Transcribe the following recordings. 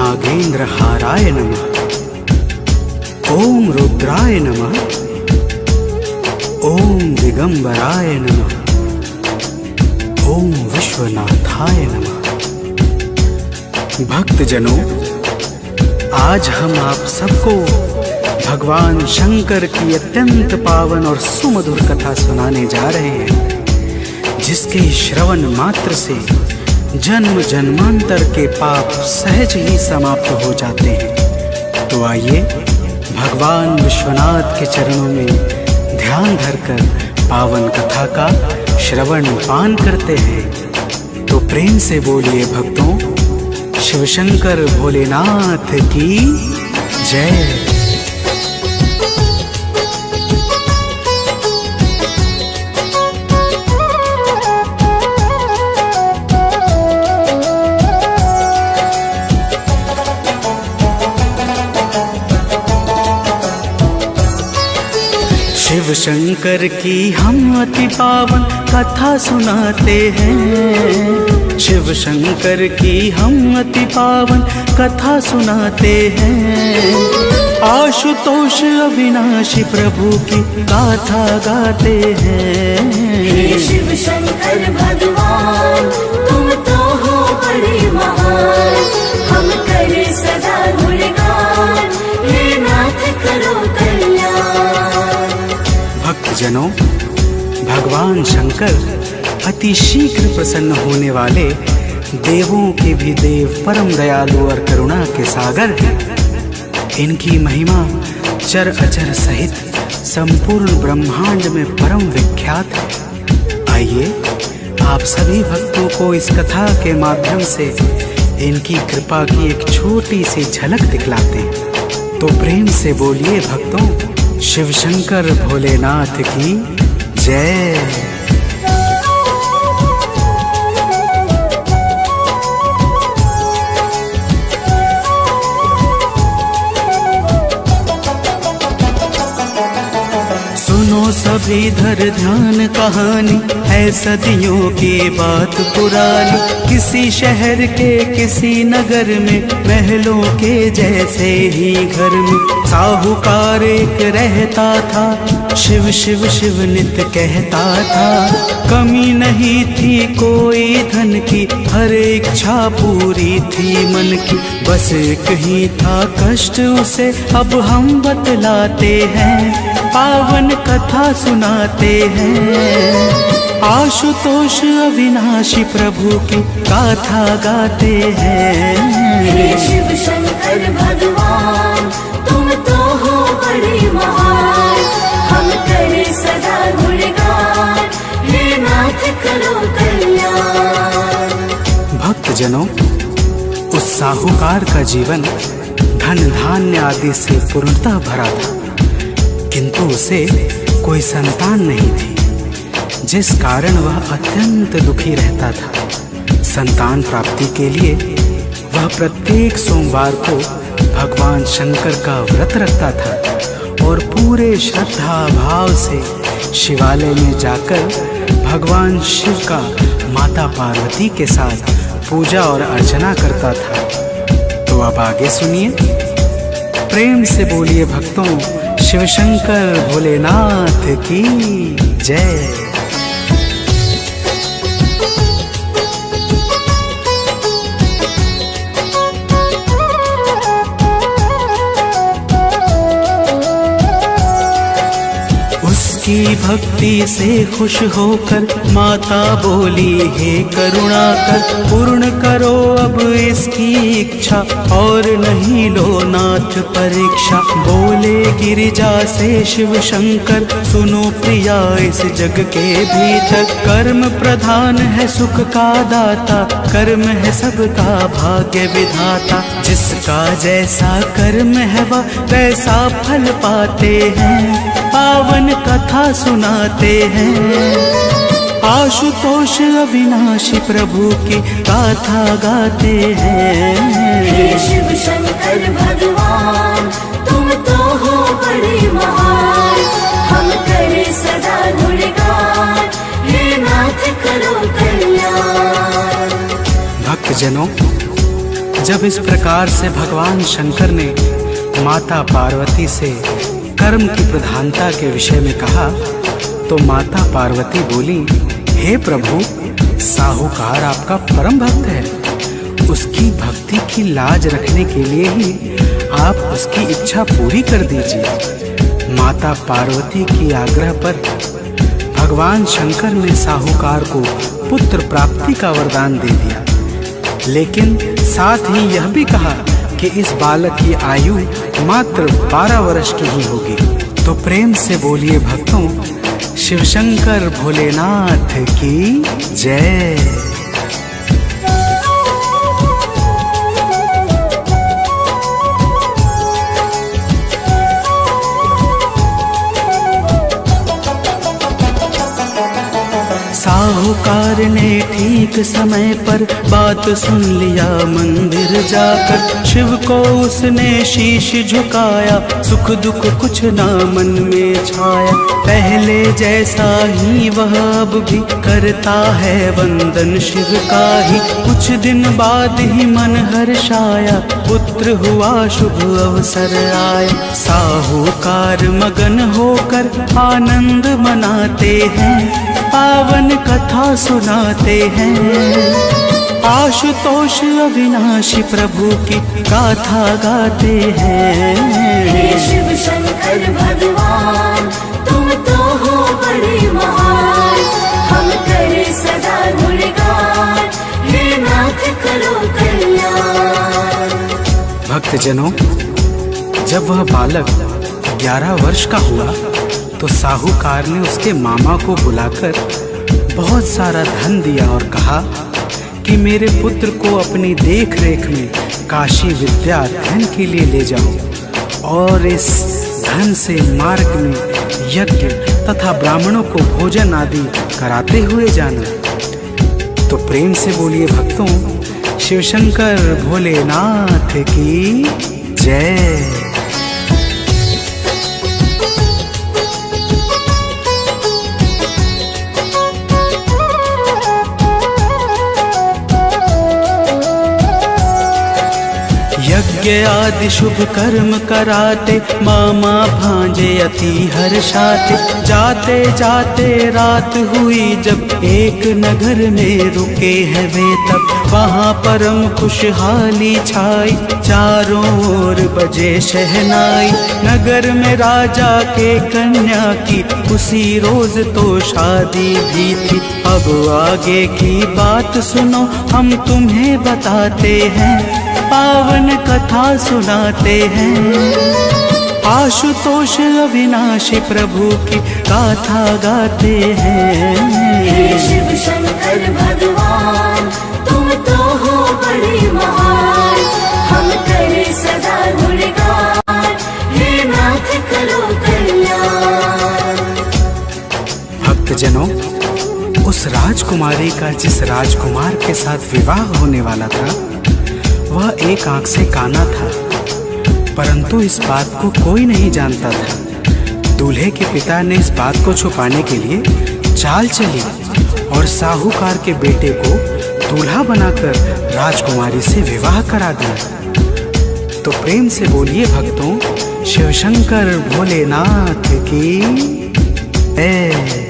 नागेंद्रहाराय नमः। ओम रुद्राय नमः। ओम दिगंबराय नमः। ओम विश्वनाथाय नमः। भक्तजनों, आज हम आप सबको भगवान शंकर की अत्यंत पावन और सुमधुर कथा सुनाने जा रहे हैं, जिसके श्रवण मात्र से जन्म जन्मांतर के पाप सहज ही समाप्त हो जाते हैं। तो आइए भगवान विश्वनाथ के चरणों में ध्यान धरकर पावन कथा का श्रवण पान करते हैं। तो प्रेम से बोलिए भक्तों, शिव शंकर भोलेनाथ की जय। शिव शंकर की हम अति पावन कथा सुनाते हैं। शिव शंकर की हम अति पावन कथा सुनाते हैं। आशुतोष अविनाशी प्रभु की गाथा गाते हैं। हे शिव शंकर भगवान, तुम तो हो बड़े महान, हम करे सदा गुणगान, हे नाथ करो कल्याण। भक्तजनों, भगवान शंकर अति शीघ्र प्रसन्न होने वाले देवों के भी देव, परम दयालु और करुणा के सागर हैं। इनकी महिमा चर अचर सहित संपूर्ण ब्रह्मांड में परम विख्यात है। आइए आप सभी भक्तों को इस कथा के माध्यम से इनकी कृपा की एक छोटी सी झलक दिखलाते हैं। तो प्रेम से बोलिए भक्तों, शिव शंकर भोलेनाथ की जय। सुनो सभी धर ध्यान कहानी, है सदियों की बात पुरानी। किसी शहर के किसी नगर में महलों के जैसे ही घर में साहूकार एक रहता था। शिव शिव शिव नित कहता था। कमी नहीं थी कोई धन की, हर इच्छा पूरी थी मन की। बस एक ही था कष्ट उसे, अब हम बतलाते हैं, पावन कथा सुनाते हैं। आशुतोष अविनाशी प्रभु की गाथा गाते हैं। हे शिव शंकर भगवान, तुम तो हो बड़े महान, हम करे सदा गुणगान, हे नाथ करो कल्याण। भक्तजनों, उस साहूकार का जीवन धन धान्य आदि से पूर्णतः भरा था, किंतु उसे कोई संतान नहीं थी, जिस कारण वह अत्यंत दुखी रहता था। संतान प्राप्ति के लिए वह प्रत्येक सोमवार को भगवान शंकर का व्रत रखता था और पूरे श्रद्धा भाव से शिवालय में जाकर भगवान शिव का माता पार्वती के साथ पूजा और अर्चना करता था। तो अब आगे सुनिए, प्रेम से बोलिए भक्तों, शिव शंकर भोलेनाथ की जय। उसकी भक्ति से खुश होकर माता बोली, हे करुणा कर पूर्ण करो अब इसकी इच्छा, और नहीं लो नाथ परीक्षा। बोले गिरिजा से शिव शंकर, सुनो प्रिया इस जग के भीतर। कर्म प्रधान है सुख का दाता, कर्म है सबका भाग्य विधाता। जिसका जैसा कर्म है वह वैसा फल पाते हैं, पावन कथा सुनाते हैं। आशुतोष अविनाशी प्रभु की गाथा गाते हैं। हे शिव शंकर भगवान, तुम तो हो बड़े महान, हम करे सदा गुणगान, हे नाथ करो कल्याण। भक्तजनों, जब इस प्रकार से भगवान शंकर ने माता पार्वती से कर्म की प्रधानता के विषय में कहा तो माता पार्वती बोली, हे प्रभु, साहूकार आपका परम भक्त है, उसकी भक्ति की लाज रखने के लिए ही आप उसकी इच्छा पूरी कर दीजिए। माता पार्वती की आग्रह पर भगवान शंकर ने साहूकार को पुत्र प्राप्ति का वरदान दे दिया, लेकिन साथ ही यह भी कहा कि इस बालक की आयु मात्र 12 वर्ष की ही होगी। तो प्रेम से बोलिए भक्तों, शिवशंकर भोलेनाथ की जय। साहूकार ने ठीक समय पर बात सुन लिया, मंदिर जाकर शिव को उसने शीश झुकाया, सुख दुख कुछ ना मन में छाया। पहले जैसा ही वह अब भी करता है वंदन शिव का ही। कुछ दिन बाद ही मन हर्षाया, पुत्र हुआ शुभ अवसर आया। साहूकार मगन होकर आनंद मनाते हैं, पावन कथा सुनाते हैं। आशुतोष अविनाशी प्रभु की गाथा गाते हैं। हे शिव शंकर भगवान, तुम तो हो बड़े महान, हम करे सदा गुणगान, हे नाथ करो कल्याण। भक्तजनों, जब वह बालक 11 वर्ष का हुआ तो साहूकार ने उसके मामा को बुलाकर बहुत सारा धन दिया और कहा कि मेरे पुत्र को अपनी देख रेख में काशी विद्या अध्ययन के लिए ले जाओ और इस धन से मार्ग में यज्ञ तथा ब्राह्मणों को भोजन आदि कराते हुए जाना। तो प्रेम से बोलिए भक्तों, शिवशंकर भोलेनाथ की जय। यज्ञ आदि शुभ कर्म कराते, मामा भांजे अति हर्षाते। जाते जाते रात हुई जब एक नगर में रुके हैं वे तब, वहाँ परम खुशहाली छाई, चारों ओर बजे शहनाई। नगर में राजा के कन्या की उसी रोज तो शादी भी थी। अब आगे की बात सुनो, हम तुम्हें बताते हैं, पावन कथा सुनाते हैं। आशुतोष अविनाशी प्रभु की गाथा गाते हैं। हे शिव शंकर भगवान, तुम तो हो बड़े महान, हम करे सदा गुणगान, हे नाथ करो कल्याण। भक्तजनों, उस राजकुमारी का जिस राजकुमार के साथ विवाह होने वाला था वह एक आंख से काना था, परंतु इस बात को कोई नहीं जानता था। दूल्हे के पिता ने इस बात को छुपाने के लिए चाल चली और साहूकार के बेटे को दूल्हा बनाकर राजकुमारी से विवाह करा दिया। तो प्रेम से बोलिए भक्तों, शिवशंकर भोलेनाथ की जय।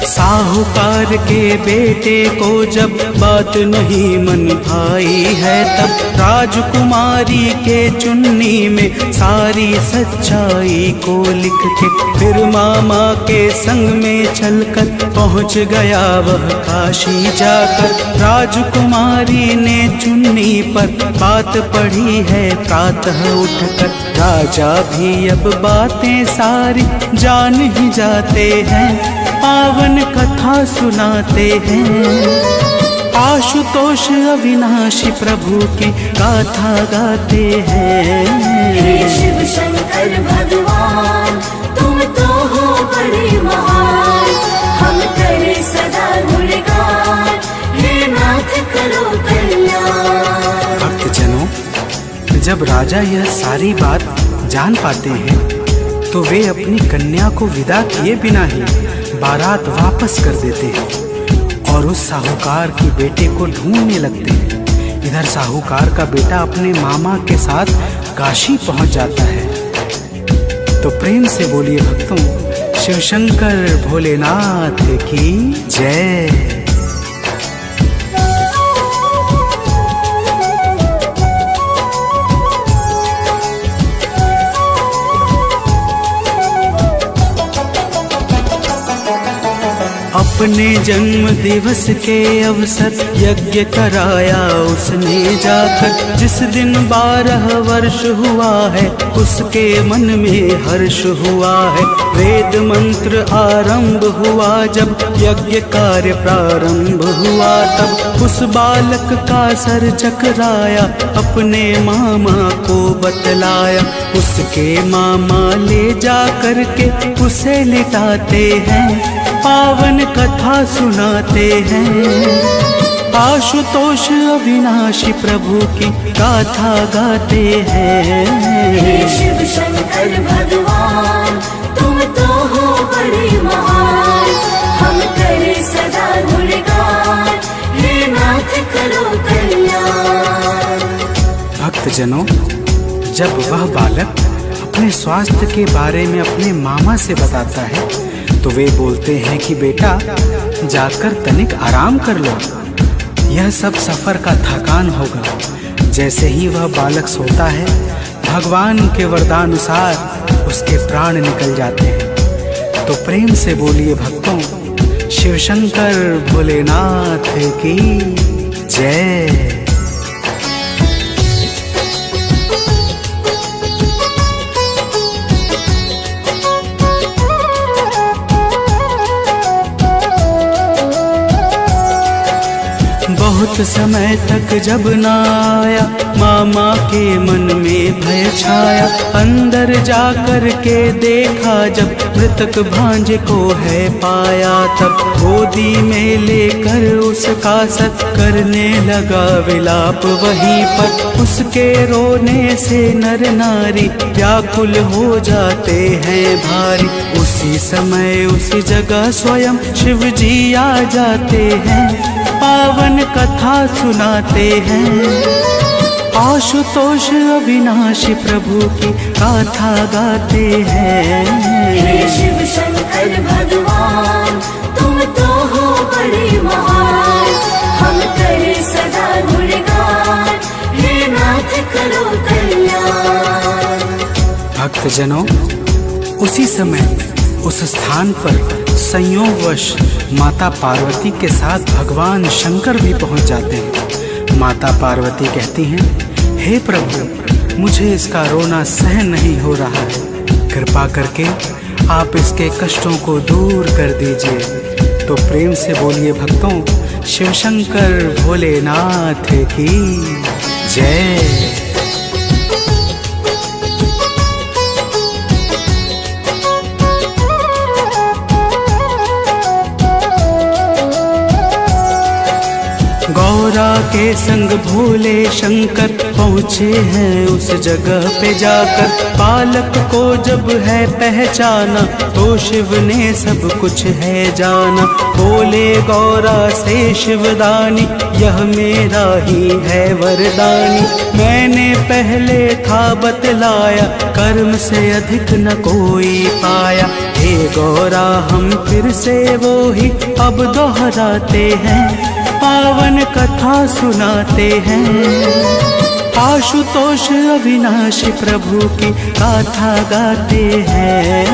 साहूकार के बेटे को जब बात नहीं मन भाई है, तब राजकुमारी के चुन्नी में सारी सच्चाई को लिख के फिर मामा के संग में चलकर पहुंच गया वह काशी जाकर। राजकुमारी ने चुन्नी पर बात पढ़ी है प्रातः उठकर, राजा भी अब बातें सारी जान ही जाते हैं, पावन कथा सुनाते हैं। आशुतोष अविनाशी प्रभु की गाथा गाते हैं। हे शिव शंकर भगवान, तुम तो हो बड़े महान, हम करे सदा गुणगान, हे नाथ करो कल्याण। भक्तजनों, जब राजा यह सारी बात जान पाते हैं तो वे अपनी कन्या को विदा किए बिना ही बारात वापस कर देते हैं और उस साहूकार के बेटे को ढूंढने लगते हैं। इधर साहूकार का बेटा अपने मामा के साथ काशी पहुंच जाता है। तो प्रेम से बोलिए भक्तों, शिव शंकर भोलेनाथ की जय। अपने जन्म दिवस के अवसर यज्ञ कराया उसने जाकर। जिस दिन 12 वर्ष हुआ है उसके मन में हर्ष हुआ है। वेद मंत्र आरंभ हुआ जब यज्ञ कार्य प्रारंभ हुआ तब उस बालक का सर चकराया, अपने मामा को बतलाया। उसके मामा ले जा करके उसे लिटाते हैं, पावन कथा सुनाते हैं। आशुतोष अविनाशी प्रभु की गाथा गाते हैं। हे शिव शंकर भगवान तुम तो हो बड़े महान, हम करे सदा गुणगान, हे नाथ करो कल्याण। भक्तजनों, जब वह बालक अपने स्वास्थ्य के बारे में अपने मामा से बताता है तो वे बोलते हैं कि बेटा जाकर तनिक आराम कर लो, यह सब सफर का थकान होगा। जैसे ही वह बालक सोता है भगवान के वरदानुसार उसके प्राण निकल जाते हैं। तो प्रेम से बोलिए भक्तों, शिव शंकर भोलेनाथ की जय। बहुत समय तक जब न आया मामा के मन में भय छाया। अंदर जाकर के देखा जब मृतक भांजे को है पाया, तब गोदी में लेकर उसका सत करने लगा विलाप। वहीं पर उसके रोने से नर नारी व्याकुल हो जाते हैं भारी। उसी समय उसी जगह स्वयं शिव जी आ जाते हैं, पावन कथा सुनाते हैं। आशुतोष अविनाशी प्रभु की गाथा गाते हैं। हे शिव शंकर भगवान तुम तो हो बड़े महान, हम करे सदा गुणगान, हे नाथ करो कल्याण। भक्तजनों, उसी समय उस स्थान पर संयोगवश माता पार्वती के साथ भगवान शंकर भी पहुंच जाते हैं। माता पार्वती कहती हैं, हे प्रभु मुझे इसका रोना सहन नहीं हो रहा है, कृपा करके आप इसके कष्टों को दूर कर दीजिए। तो प्रेम से बोलिए भक्तों, शिव शंकर भोलेनाथ की जय। गौरा के संग भोले शंकर पहुँचे हैं उस जगह पे जाकर। बालक को जब है पहचाना तो शिव ने सब कुछ है जाना। बोले गौरा से शिवदानी, यह मेरा ही है वरदानी। मैंने पहले था बतलाया, कर्म से अधिक न कोई पाया। हे गौरा हम फिर से वो ही अब दोहराते हैं, पावन कथा सुनाते हैं। आशुतोष अविनाशी प्रभु की गाथा गाते हैं।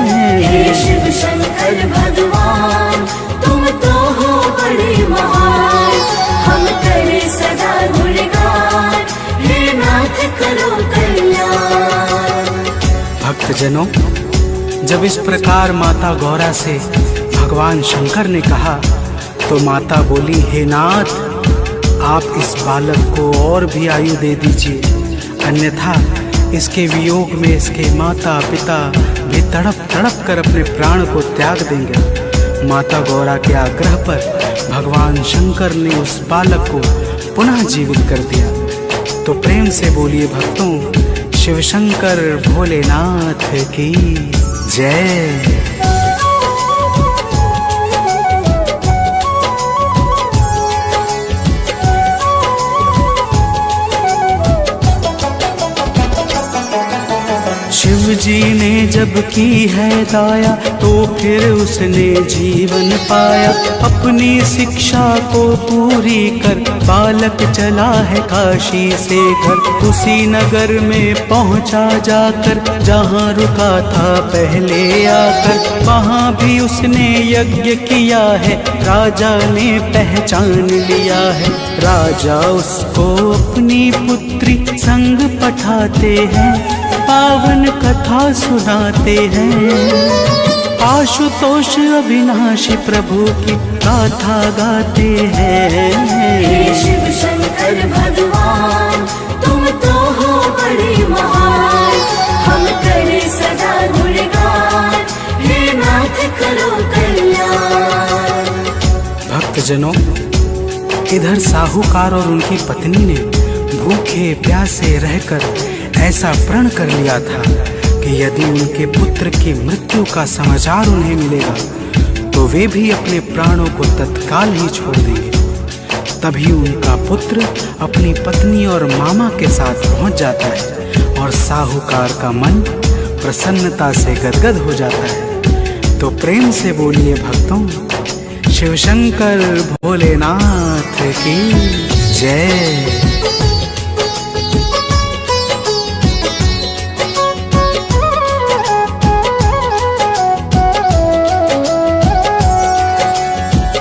हे शिव शंकर भगवान तुम तो हो बड़े महान, हम करे सदा गुणगान, हे नाथ करो कल्याण। भक्तजनों, जब इस प्रकार माता गौरा से भगवान शंकर ने कहा तो माता बोली, हे नाथ आप इस बालक को और भी आयु दे दीजिए, अन्यथा इसके वियोग में इसके माता पिता भी तड़प तड़प कर अपने प्राण को त्याग देंगे। माता गौरा के आग्रह पर भगवान शंकर ने उस बालक को पुनः जीवित कर दिया। तो प्रेम से बोलिए भक्तों, शिव शंकर भोलेनाथ की जय। शिव जी ने जब की है दाया तो फिर उसने जीवन पाया। अपनी शिक्षा को पूरी कर बालक चला है काशी से घर। उसी नगर में पहुंचा जाकर जहां रुका था पहले आकर। वहां भी उसने यज्ञ किया है, राजा ने पहचान लिया है। राजा उसको अपनी पुत्री संग पठाते हैं, पावन कथा सुनाते हैं। आशुतोष अविनाशी प्रभु की गाथा गाते हैं। हे शिव शंकर भगवान, तुम तो हो बड़े महान। हम करे सदा गुणगान, हे नाथ करो कल्याण। भक्तजनों, इधर साहूकार और उनकी पत्नी ने भूखे प्यासे रहकर ऐसा प्रण कर लिया था कि यदि उनके पुत्र की मृत्यु का समाचार उन्हें मिलेगा तो वे भी अपने प्राणों को तत्काल ही छोड़ देंगे। तभी उनका पुत्र अपनी पत्नी और मामा के साथ पहुंच जाता है और साहूकार का मन प्रसन्नता से गदगद हो जाता है। तो प्रेम से बोलिए भक्तों, शिव शंकर भोलेनाथ की जय।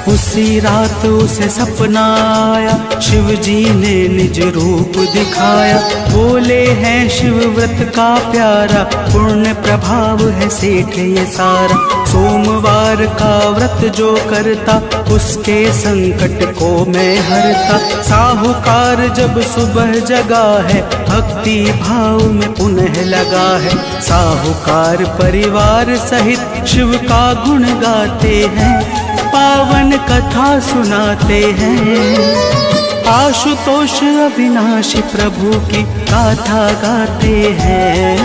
उसी रात उसे सपना आया, शिव जी ने निज रूप दिखाया। बोले हैं शिव व्रत का प्यारा, पुण्य प्रभाव है सेठ ये सारा। सोमवार का व्रत जो करता, उसके संकट को मैं हरता। साहूकार जब सुबह जगा है, भक्ति भाव में पुनः लगा है। साहूकार परिवार सहित शिव का गुण गाते हैं, पावन कथा सुनाते हैं। आशुतोष अविनाशी प्रभु की गाथा गाते हैं।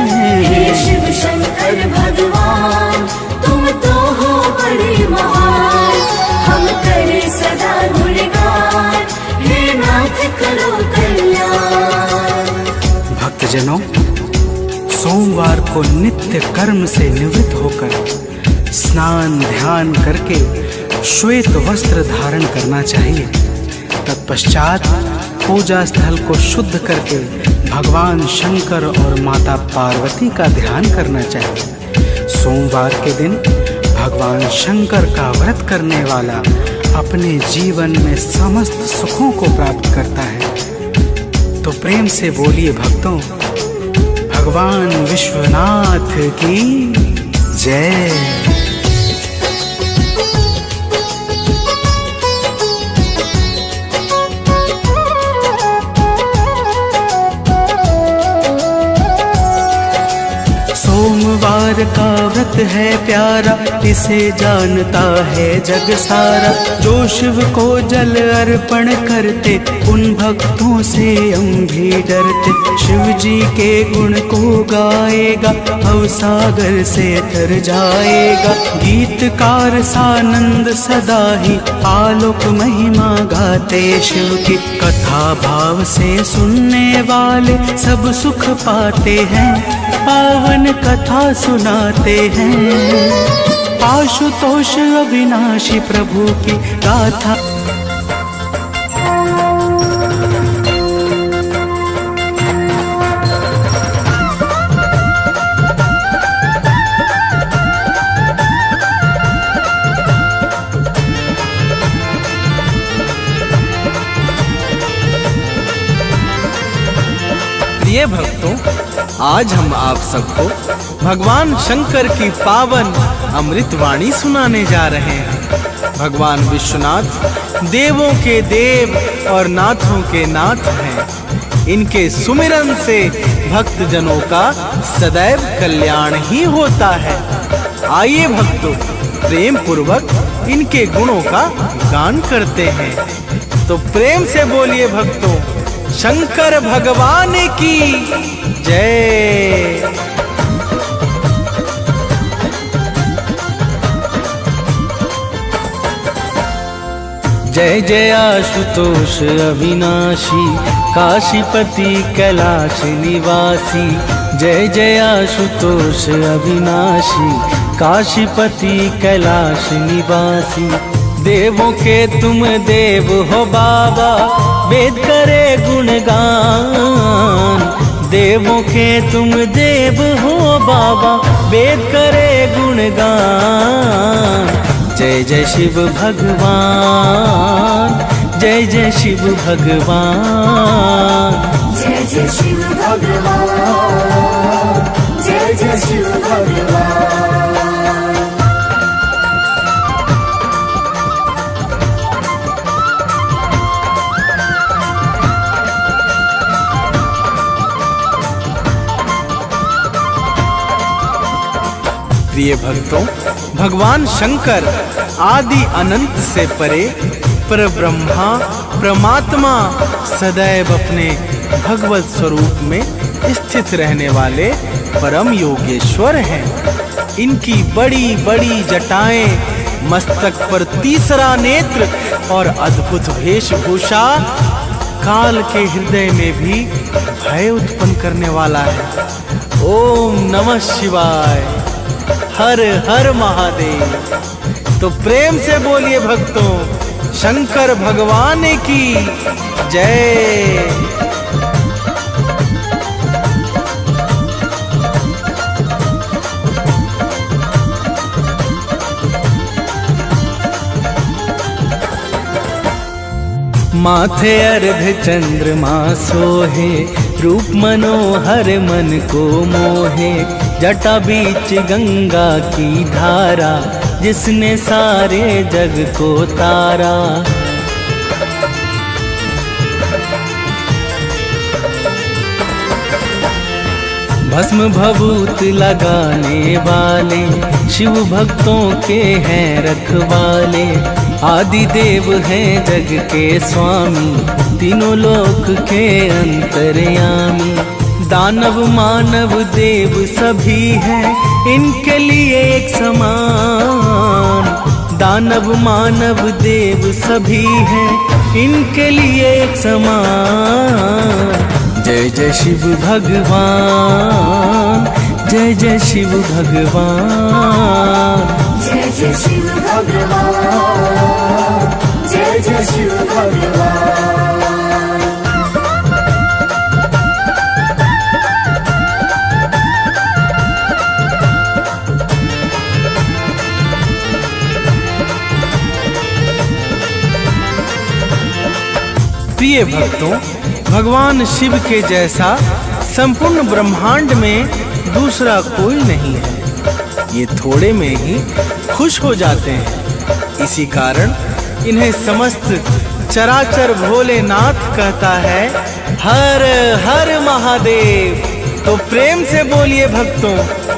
हे शिव शंकर भगवान, तुम तो हो बड़े महान। हम करे सदा गुणगान, हे नाथ करो कल्याण। भक्तजनों, सोमवार को नित्य कर्म से निवृत्त होकर स्नान ध्यान करके श्वेत वस्त्र धारण करना चाहिए। तत्पश्चात पूजा स्थल को शुद्ध करके भगवान शंकर और माता पार्वती का ध्यान करना चाहिए। सोमवार के दिन भगवान शंकर का व्रत करने वाला अपने जीवन में समस्त सुखों को प्राप्त करता है। तो प्रेम से बोलिए भक्तों, भगवान विश्वनाथ की जय। सोमवार का व्रत है प्यारा, इसे जानता है जग सारा। जो शिव को जल अर्पण करते, उन भक्तों से हम भी डरते। शिव जी के गुण को गाएगा, भवसागर से तर जाएगा। गीतकार सानंद सदा ही आलोक महिमा गाते शिव की। कथा भाव से सुनने वाले सब सुख पाते हैं, पावन कथा सुनाते हैं। आशुतोष अविनाशी प्रभु की गाथा। प्रिय भक्तों, आज हम आप सबको भगवान शंकर की पावन अमृतवाणी सुनाने जा रहे हैं। भगवान विश्वनाथ देवों के देव और नाथों के नाथ हैं। इनके सुमिरन से भक्त जनों का सदैव कल्याण ही होता है। आइए भक्तों, प्रेम पूर्वक इनके गुणों का गान करते हैं। तो प्रेम से बोलिए भक्तों, शंकर भगवान की जय। जय जय आशुतोष अविनाशी, काशीपति कैलाश निवासी। जय जय आशुतोष अविनाशी, काशीपति कैलाश निवासी। देवों के तुम देव हो बाबा, वेद करे गुणगान। देवों के तुम देव हो बाबा, वेद करे गुणगान। जय जय शिव भगवान, जय जय शिव भगवान। जय जय शिव भगवान, जय जय शिव भगवान। प्रिय भक्तों, भगवान शंकर आदि अनंत से परे पर ब्रह्मा परमात्मा सदैव अपने भगवत स्वरूप में स्थित रहने वाले परम योगेश्वर हैं। इनकी बड़ी बड़ी जटाएं, मस्तक पर तीसरा नेत्र और अद्भुत वेशभूषा काल के हृदय में भी भय उत्पन्न करने वाला है। ओम नमः शिवाय, हर हर महादेव। तो प्रेम से बोलिए भक्तों, शंकर भगवान की जय। माथे अर्ध चंद्रमा सोहे, रूप मनोहर मन को मोहे। जटा बीच गंगा की धारा, जिसने सारे जग को तारा। भस्म भभूत लगाने वाले, शिव भक्तों के हैं रखवाले। आदि देव हैं जग के स्वामी, तीनों लोक के अंतर्यामी। दानव मानव देव सभी हैं, इनके लिए एक समान। दानव मानव देव सभी हैं, इनके लिए एक समान। जय जय शिव भगवान, जय जय शिव भगवान। जय जय शिव भगवान, जय जय शिव भगवान। प्रिय भक्तों, भगवान शिव के जैसा संपूर्ण ब्रह्मांड में दूसरा कोई नहीं है। ये थोड़े में ही खुश हो जाते हैं। इसी कारण इन्हें समस्त चराचर भोलेनाथ कहता है, हर हर महादेव। तो प्रेम से बोलिए भक्तों,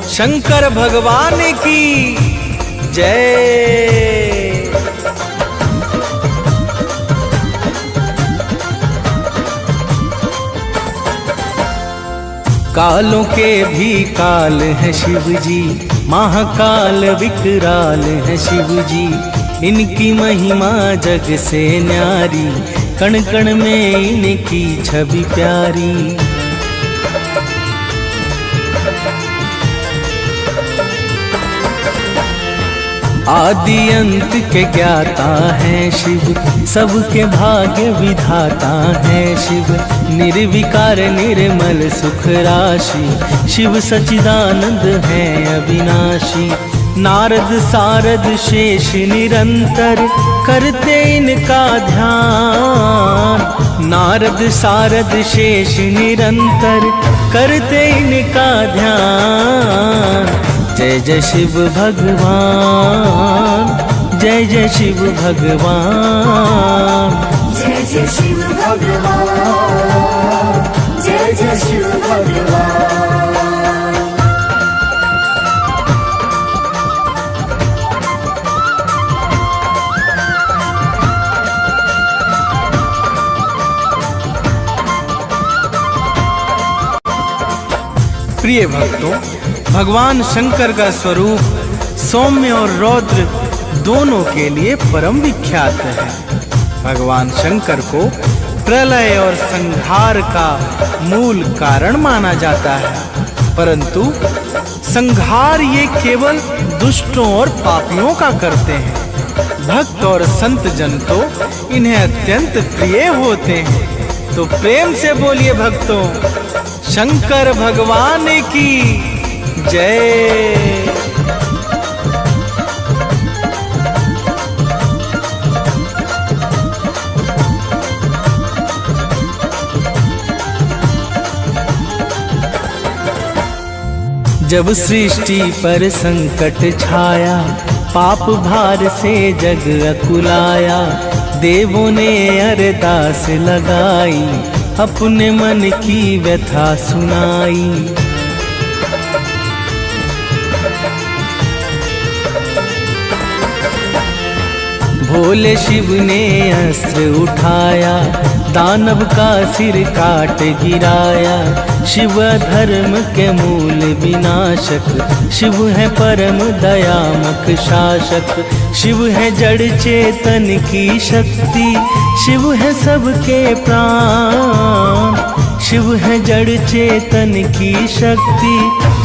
शंकर भगवान की जय। कालों के भी काल है शिव जी, महाकाल विकराल है शिव जी। इनकी महिमा जग से न्यारी, कण कण में इनकी छवि प्यारी। आदि अंत के ज्ञाता है शिव, सबके भाग्य विधाता है शिव। निर्विकार निर्मल सुख राशि, शिव सच्चिदानंद है अविनाशी। नारद सारद शेष निरंतर, करते इनका ध्यान। नारद सारद शेष निरंतर, करते इनका ध्यान। जय जय शिव भगवान, जय जय शिव भगवान। जय जय शिव भगवान, जय जय शिव भगवान। प्रिय भक्तों, भगवान शंकर का स्वरूप सौम्य और रौद्र दोनों के लिए परम विख्यात है। भगवान शंकर को प्रलय और संहार का मूल कारण माना जाता है, परंतु संहार ये केवल दुष्टों और पापियों का करते हैं। भक्त और संत जन तो इन्हें अत्यंत प्रिय होते हैं। तो प्रेम से बोलिए भक्तों, शंकर भगवान की जय। जब सृष्टि पर संकट छाया, पाप भार से जग अकुलाया, देवों ने अरदास लगाई, अपने मन की व्यथा सुनाई। भोले शिव ने अस्त्र उठाया, दानव का सिर काट गिराया। शिव धर्म के मूल विनाशक, शिव है परम दयामक शासक। शिव है जड़ चेतन की शक्ति, शिव है सबके प्राण। शिव है जड़ चेतन की शक्ति,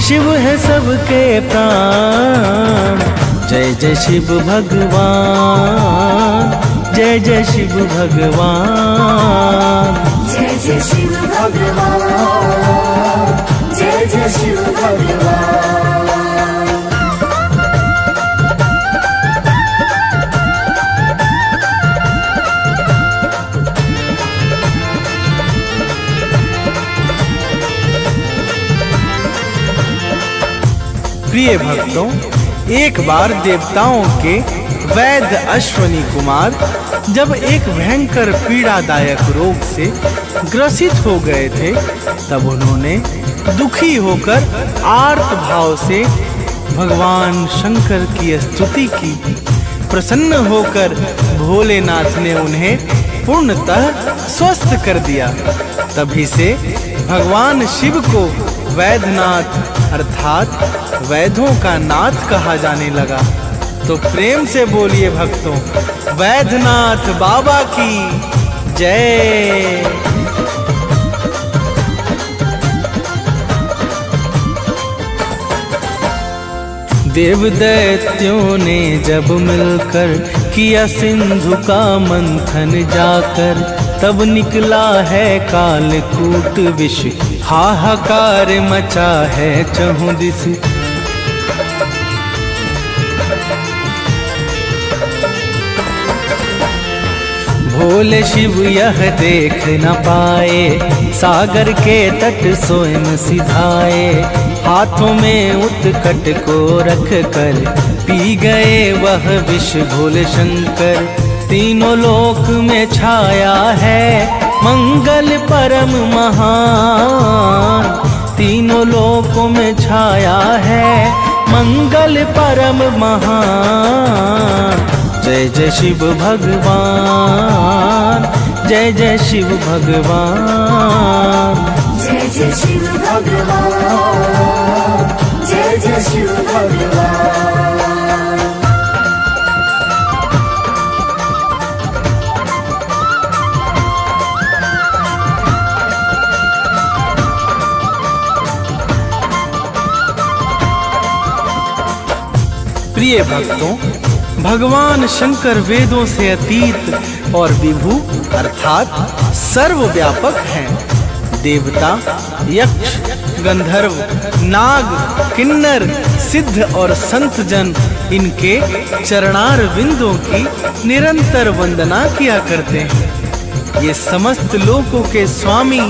शिव है सबके प्राण। जय जय शिव भगवान, जय जय शिव भगवान, जय जय शिव भगवान, जय जय शिव भगवान। प्रिय भक्तों, एक बार देवताओं के वैद्य अश्वनी कुमार जब एक भयंकर पीड़ादायक रोग से ग्रसित हो गए थे, तब उन्होंने दुखी होकर आर्त भाव से भगवान शंकर की स्तुति की। प्रसन्न होकर भोलेनाथ ने उन्हें पूर्णतः स्वस्थ कर दिया। तभी से भगवान शिव को वैद्यनाथ अर्थात वैद्यों का नाथ कहा जाने लगा। तो प्रेम से बोलिए भक्तों, वैद्यनाथ बाबा की जय। देव दैत्यों ने जब मिलकर किया सिंधु का मंथन जाकर, तब निकला है कालकूट विष, हाहाकार मचा है चहुं दिस। भोले शिव यह देख न पाए, सागर के तट स्वयं सिधाए। हाथों में उत्कट को रख कर पी गए वह विष भोले शंकर। तीनों लोक में छाया है मंगल परम महान। तीनों लोकों में छाया है मंगल परम महान। जय जय शिव भगवान, जय जय शिव भगवान, जय जय शिव भगवान, जय जय शिव भगवान। प्रिय भक्तों, भगवान शंकर वेदों से अतीत और विभु अर्थात सर्वव्यापक हैं। देवता, यक्ष, गंधर्व, नाग, किन्नर, सिद्ध और संत जन इनके चरणार विंदों की निरंतर वंदना किया करते हैं। ये समस्त लोकों के स्वामी,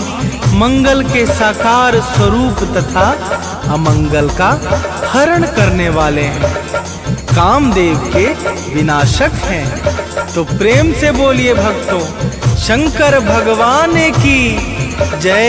मंगल के साकार स्वरूप तथा अमंगल का हरण करने वाले हैं, कामदेव के विनाशक हैं। तो प्रेम से बोलिए भक्तों, शंकर भगवान की जय।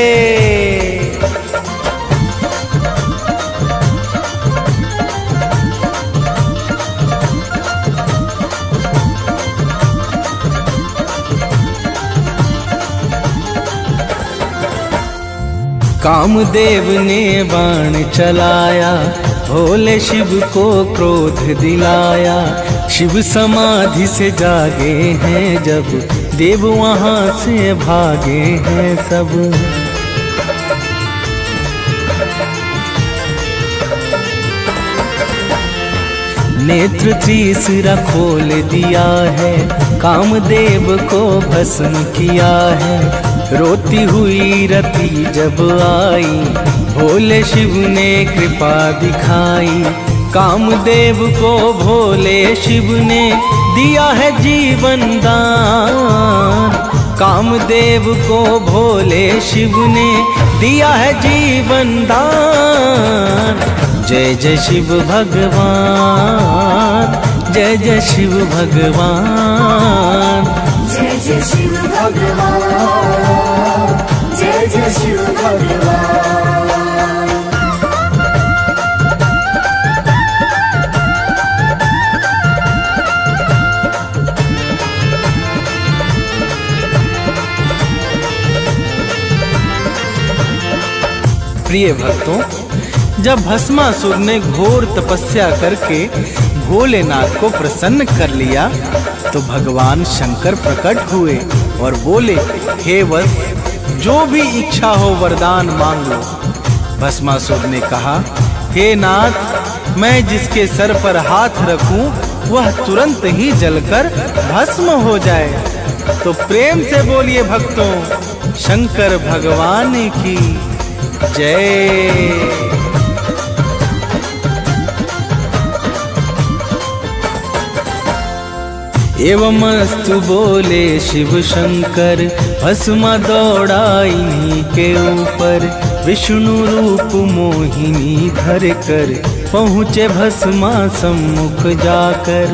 कामदेव ने बाण चलाया, भोले शिव को क्रोध दिलाया। शिव समाधि से जागे हैं जब, देव वहाँ से भागे हैं सब। नेत्र तीसरा खोल दिया है, कामदेव को भस्म किया है। रोती हुई रति जब आई, भोले शिव ने कृपा दिखाई। कामदेव को भोले शिव ने दिया है जीवन दान। कामदेव को भोले शिव ने दिया है जीवन दान। जय जय शिव भगवान, जय जय शिव भगवान, जय जय शिव भगवान, जय जय शिव भगवान। प्रिय भक्तों, जब भस्मासुर ने घोर तपस्या करके भोलेनाथ को प्रसन्न कर लिया, तो भगवान शंकर प्रकट हुए और बोले, हे वत्स, जो भी इच्छा हो वरदान मांग लो। भस्मासुर ने कहा, हे नाथ, मैं जिसके सर पर हाथ रखूं वह तुरंत ही जलकर भस्म हो जाए। तो प्रेम से बोलिए भक्तों, शंकर भगवान की जय। एवमस्तु बोले शिव शंकर, भस्म दौड़ाई इन्हीं के ऊपर। विष्णु रूप मोहिनी धर कर, पहुँचे भस्मा सम्मुख जाकर।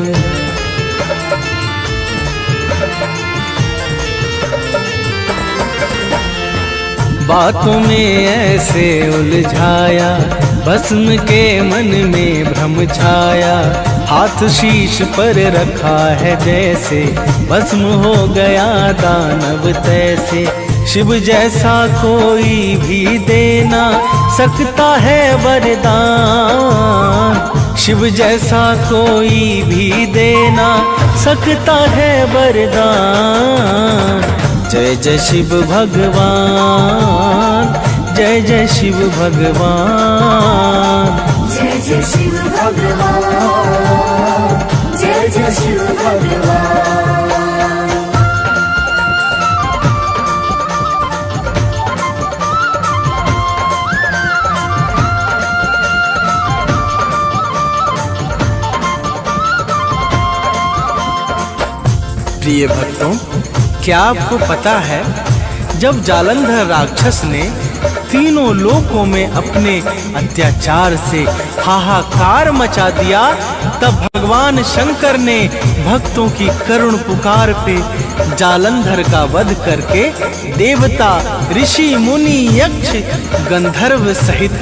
बातों में ऐसे उलझाया, भस्म के मन में भ्रम छाया। हाथ शीश पर रखा है जैसे, भस्म हो गया दानव तैसे। शिव जैसा कोई भी देना सकता है वरदान। शिव जैसा कोई भी देना सकता है वरदान। जय जय शिव भगवान, जय जय शिव भगवान, जय जय शिव भगवान, जय जय शिव भगवान। प्रिय भक्तों, क्या आपको पता है, जब जालंधर राक्षस ने तीनों लोकों में अपने अत्याचार से हाहाकार मचा दिया, तब भगवान शंकर ने भक्तों की करुण पुकार पे जालंधर का वध करके देवता, ऋषि, मुनि, यक्ष, गंधर्व सहित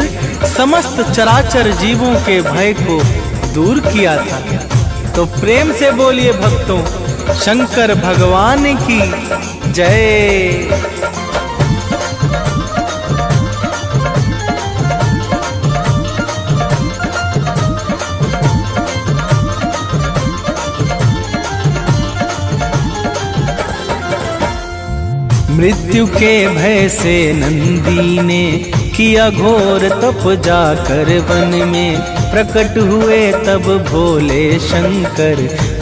समस्त चराचर जीवों के भय को दूर किया था। तो प्रेम से बोलिए भक्तों, शंकर भगवान की जय। मृत्यु के भय से नंदी ने किया घोर तप जाकर वन में। प्रकट हुए तब भोले शंकर,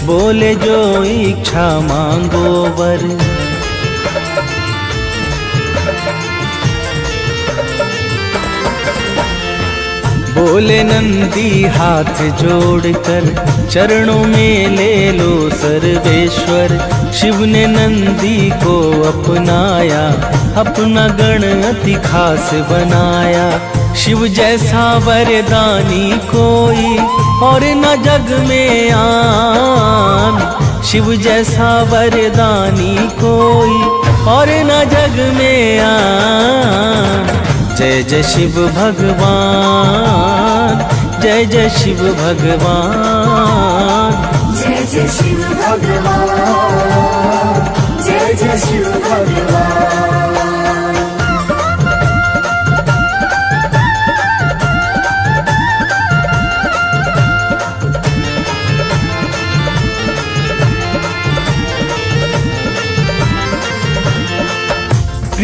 बोले जो इच्छा मांगो वर। बोले नंदी हाथ जोड़कर, चरणों में ले लो सर्वेश्वर। शिव ने नंदी को अपनाया, अपना गण अति खास बनाया। शिव जैसा वरदानी कोई और न जग में आन। शिव जैसा वरदानी कोई और न जग में आन। जय जय शिव भगवान, जय जय शिव भगवान, जय जय शिव भगवान, जय जय शिव भगवान।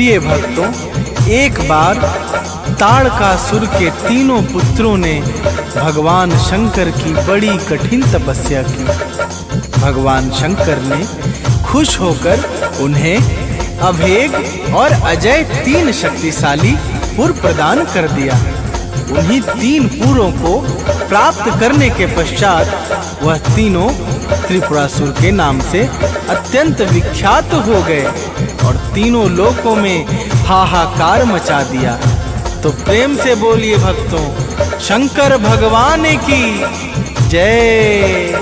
प्रिय भक्तों, एक बार ताड़कासुर के तीनों पुत्रों ने भगवान शंकर की बड़ी कठिन तपस्या की। भगवान शंकर ने खुश होकर उन्हें अभेद और अजय 3 शक्तिशाली पुर प्रदान कर दिया। उन्हीं 3 पुरों को प्राप्त करने के पश्चात वह तीनों त्रिपुरासुर के नाम से अत्यंत विख्यात हो गए और तीनों लोकों में हाहाकार मचा दिया। तो प्रेम से बोलिए भक्तों, शंकर भगवान की जय।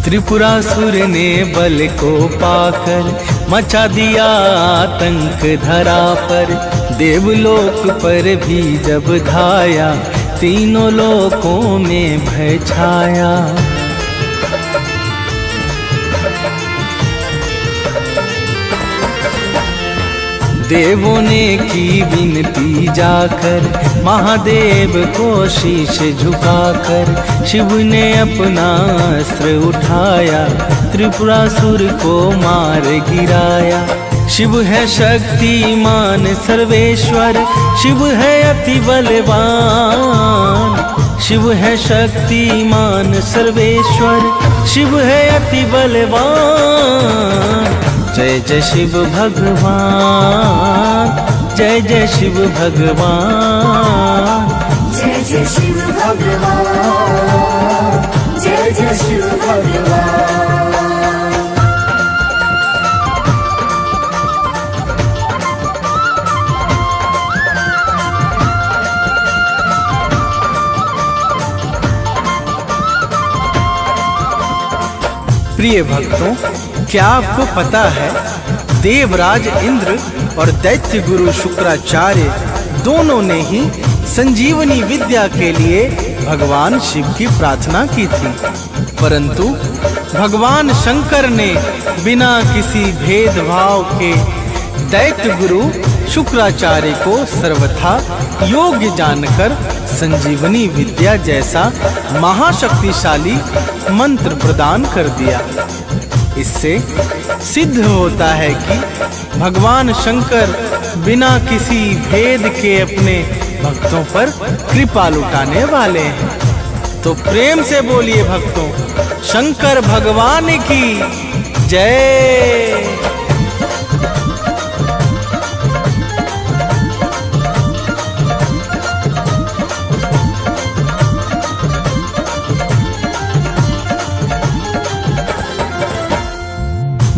त्रिपुरासुर ने बल को पाकर मचा दिया आतंक धरा पर। देवलोक पर भी जब धाया, तीनों लोकों में भय छाया। देवों ने की विनती जाकर, महादेव को शीश झुकाकर। शिव ने अपना अस्त्र उठाया, त्रिपुरासुर को मार गिराया। शिव है शक्तिमान सर्वेश्वर, शिव है अति बलवान। शिव है शक्तिमान सर्वेश्वर, शिव है अति बलवान। जय जय शिव भगवान, जय जय शिव भगवान, जय जय शिव भगवान, जय जय शिव भगवान। प्रिय भक्तों, क्या आपको पता है देवराज इंद्र और दैत्य गुरु शुक्राचार्य दोनों ने ही संजीवनी विद्या के लिए भगवान शिव की प्रार्थना की थी, परंतु भगवान शंकर ने बिना किसी भेदभाव के दैत्य गुरु शुक्राचार्य को सर्वथा योग्य जानकर संजीवनी विद्या जैसा महाशक्तिशाली मंत्र प्रदान कर दिया। इससे सिद्ध होता है कि भगवान शंकर बिना किसी भेद के अपने भक्तों पर कृपा लुटाने वाले हैं। तो प्रेम से बोलिए भक्तों, शंकर भगवान की जय।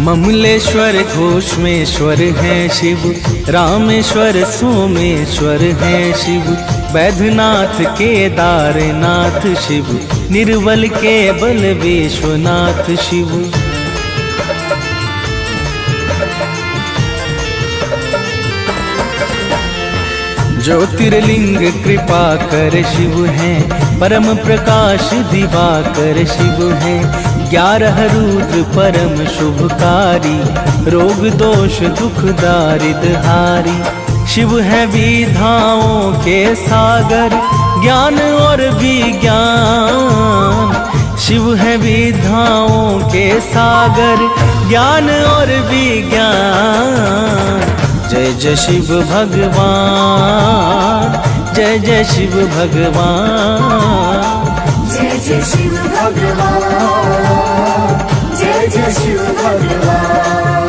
ममलेश्वर घोषमेश्वर है शिव, रामेश्वर सोमेश्वर है शिव। बैद्यनाथ केदारनाथ शिव, निर्बल केवल विश्वनाथ शिव। ज्योतिर्लिंग कृपा कर शिव है, परम प्रकाश दिवाकर शिव है। 11 रुद्र परम शुभकारी, रोग दोष दुख दारिद्र हारी। शिव है विधाओं के सागर, ज्ञान और विज्ञान। शिव है विधाओं के सागर, ज्ञान और विज्ञान। जय जय शिव भगवान, जय जय शिव भगवान, जय जय शिव भगवान, जय जय शिव भगवान।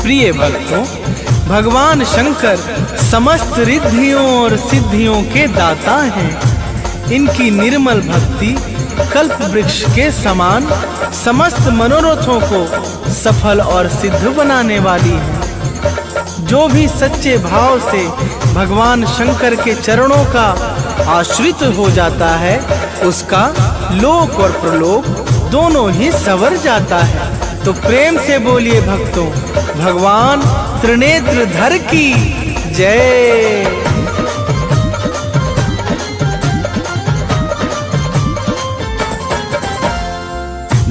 प्रिय भक्तों, भगवान शंकर समस्त रिद्धियों और सिद्धियों के दाता हैं। इनकी निर्मल भक्ति कल्प वृक्ष के समान समस्त मनोरथों को सफल और सिद्ध बनाने वाली है। जो भी सच्चे भाव से भगवान शंकर के चरणों का आश्रित हो जाता है, उसका लोक और प्रलोक दोनों ही संवर जाता है। तो प्रेम से बोलिए भक्तों, भगवान त्रिनेत्रधर की जय।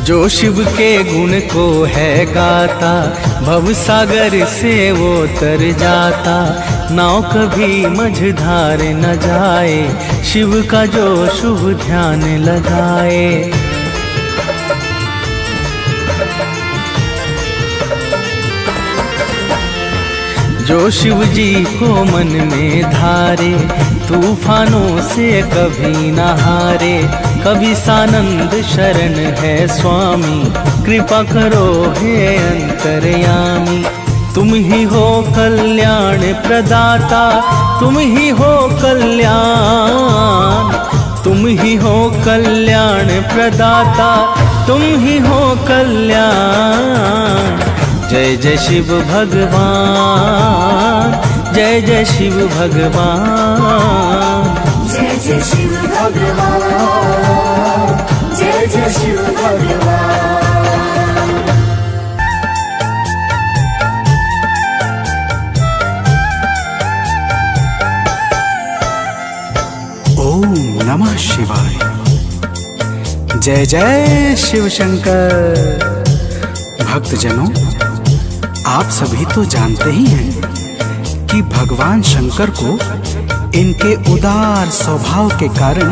जो शिव के गुण को है गाता, भव सागर से वो तर जाता। नाव कभी मझधार न जाए, शिव का जो शुभ ध्यान लगाए। जो शिव जी को मन में धारे, तूफानों से कभी न हारे। कभी सानंद शरण है स्वामी, कृपा करो हे अंतर्यामी। तुम ही हो कल्याण प्रदाता, तुम ही हो कल्याण, तुम ही हो कल्याण प्रदाता, तुम ही हो कल्याण। जय जय शिव भगवान, जय जय शिव भगवान, जय जय शिव भगवान, जय जय शिव भगवान। ओम नमः शिवाय। जय जय शिव शंकर। भक्तजनों, आप सभी तो जानते ही हैं कि भगवान शंकर को इनके उदार स्वभाव के कारण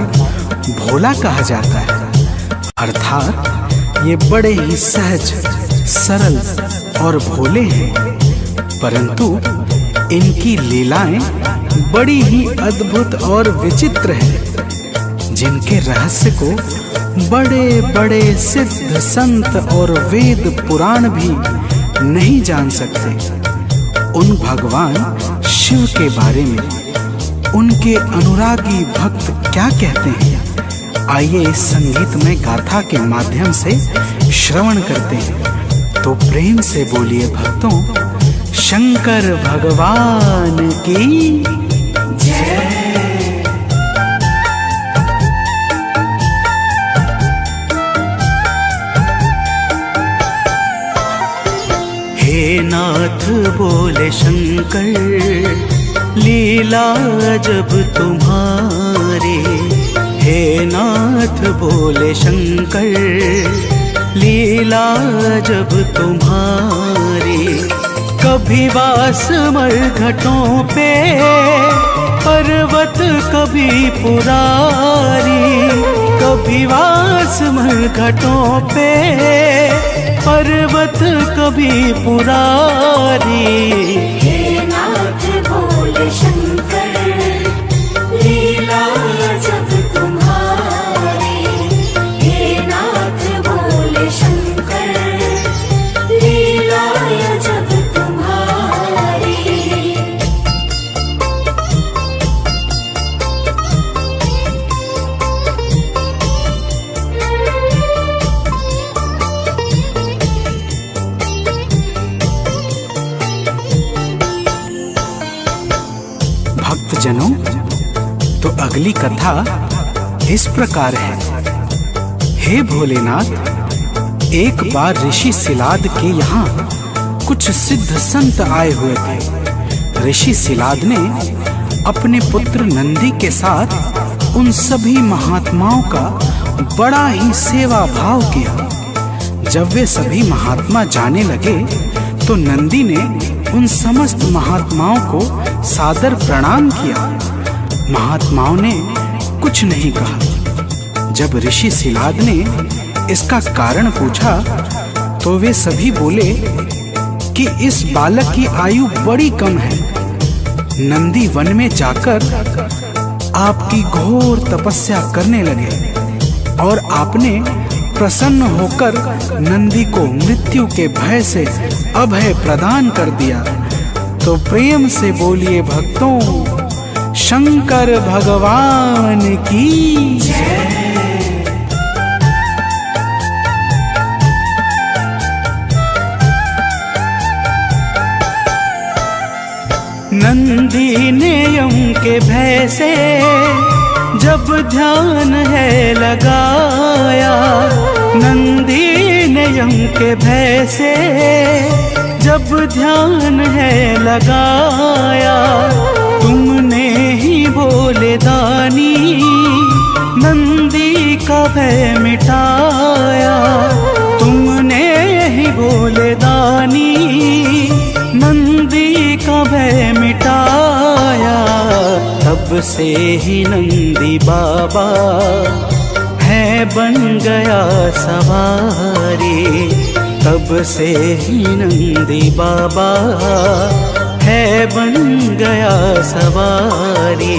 भोला कहा जाता है। अर्थात ये बड़े ही सहज, सरल और भोले हैं, परंतु इनकी लीलाएं बड़ी ही अद्भुत और विचित्र हैं, जिनके रहस्य को बड़े बड़े सिद्ध संत और वेद पुराण भी नहीं जान सकते। उन भगवान शिव के बारे में उनके अनुरागी भक्त क्या कहते हैं, आइए इस संगीतमय गाथा के माध्यम से श्रवण करते हैं। तो प्रेम से बोलिए भक्तों, शंकर भगवान की जय। हे नाथ बोले शंकर, लीला जब तुम्हारे। हे नाथ बोले शंकर, लीला जब तुम्हारी। कभी वास मरघटों पे पर्वत कभी पुरारी। कभी वास मरघटों पे पर्वत कभी पुरारी। हे नाथ बोले शंकर, लीला जब तुम्हारी। हे नाथ बोले शंकर, लीला जब तुम्हारी। भक्तजनों, तो अगली कथा इस प्रकार है। हे भोलेनाथ, एक बार ऋषि सिलाद के यहाँ कुछ सिद्ध संत आए हुए थे। ऋषि सिलाद ने अपने पुत्र नंदी के साथ उन सभी महात्माओं का बड़ा ही सेवा भाव किया। जब वे सभी महात्मा जाने लगे तो नंदी ने उन समस्त महात्माओं को सादर प्रणाम किया। महात्माओं ने कुछ नहीं कहा। जब ऋषि सिलाद ने इसका कारण पूछा तो वे सभी बोले कि इस बालक की आयु बड़ी कम है। नंदी वन में जाकर आपकी घोर तपस्या करने लगे और आपने प्रसन्न होकर नंदी को मृत्यु के भय से अभय प्रदान कर दिया। तो प्रेम से बोलिए भक्तों, शंकर भगवान की जय। नंदी ने यम के भय से जब ध्यान है लगाया। नंदी ने यम के भय से जब ध्यान है लगाया। तुमने ही बोले दानी नंदी का भय मिटाया। तब से ही नंदी बाबा है बन गया सवारी। तब से ही नंदी बाबा है बन गया सवारी।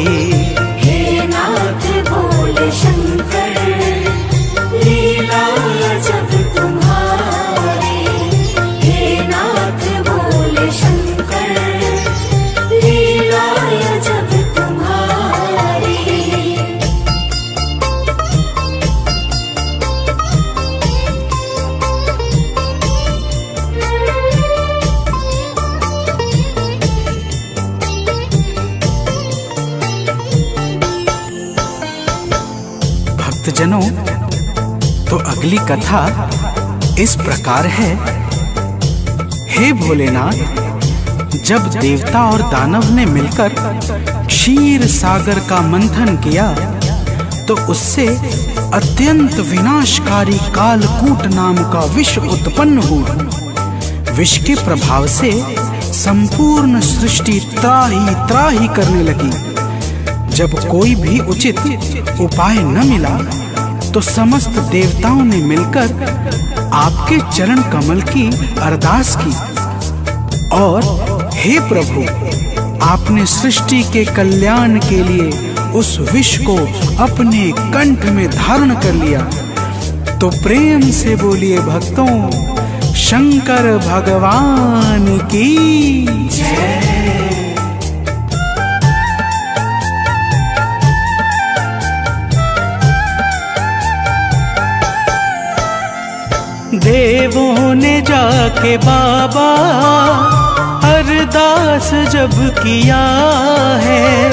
हे नाथ बोले शंकर लीला जब तुम्हारी। हे नाथ बोले शंकर लीला जब तुम्हारी। भक्तजनों, तो अगली कथा इस प्रकार है। हे भोलेनाथ, जब देवता और दानव ने मिलकर क्षीर सागर का मंथन किया तो उससे अत्यंत विनाशकारी कालकूट नाम का विष उत्पन्न हुआ। विष के प्रभाव से संपूर्ण सृष्टि त्राही त्राही करने लगी। जब कोई भी उचित उपाय न मिला तो समस्त देवताओं ने मिलकर आपके चरण कमल की अरदास की और हे प्रभु, आपने सृष्टि के कल्याण के लिए उस विष को अपने कंठ में धारण कर लिया। तो प्रेम से बोलिए भक्तों, शंकर भगवान की जय। देवों ने जाके बाबा अरदास जब किया है।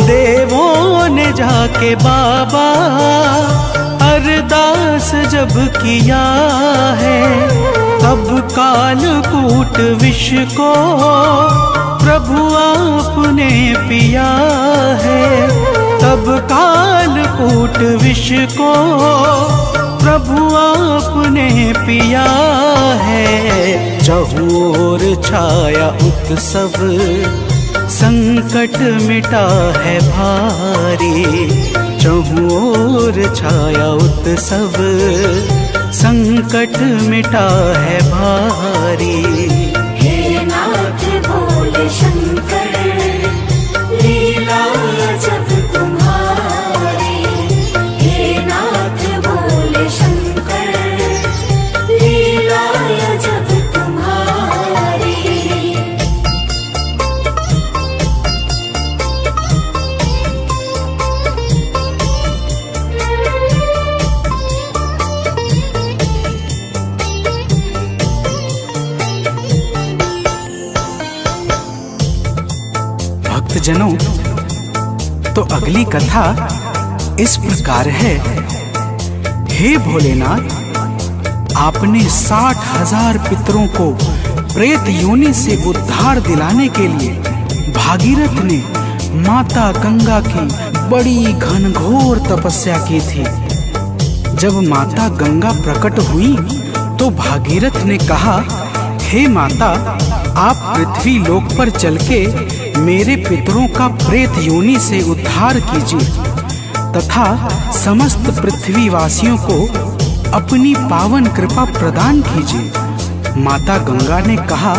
देवों ने जाके बाबा अरदास जब किया है। तब कालकूट विष को प्रभु आपने पिया है। तब कालकूट विष को प्रभु आपने पिया है। चहुओर छाया उत्सव, संकट मिटा है भारी। चहुओर छाया उत्सव, संकट मिटा है भारी। हे नाथ बोले शंकर लीला जब तुम्हारी। हे नाथ बोले शंकर लीला जब तुम्हारी। भक्तजनों, तो अगली कथा इस प्रकार है। हे भोलेनाथ, आपने 60,000 पितरों को प्रेत योनि से उद्धार दिलाने के लिए भागीरथ ने माता गंगा की बड़ी घनघोर तपस्या की थी। जब माता गंगा प्रकट हुई तो भागीरथ ने कहा, हे माता, आप पृथ्वी लोक पर चल के मेरे पितरों का प्रेत योनि से उद्धार कीजिए तथा समस्त पृथ्वी वासियों को अपनी पावन कृपा प्रदान कीजिए। माता गंगा ने कहा,